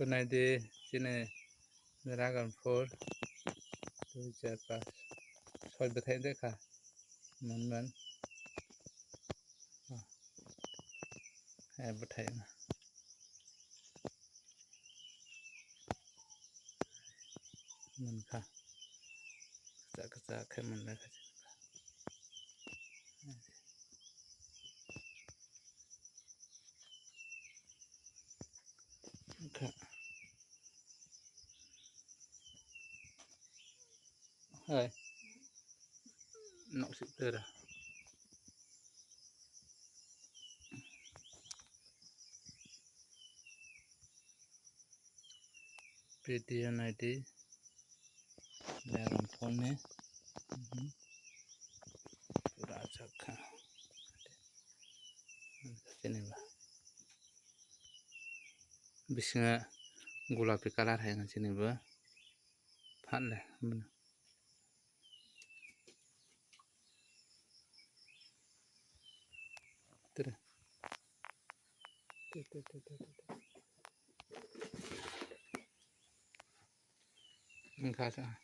Naide sini dragon fruit 2 4 5 6 betai dekha mon betai mon kha kasa khe mon dekha kha hai nok sip tera video naide dragon fruit ne pura अच्छा kha जेनेबा बिसिङा गलापि colour हाय जेनेबा फानले tere enggak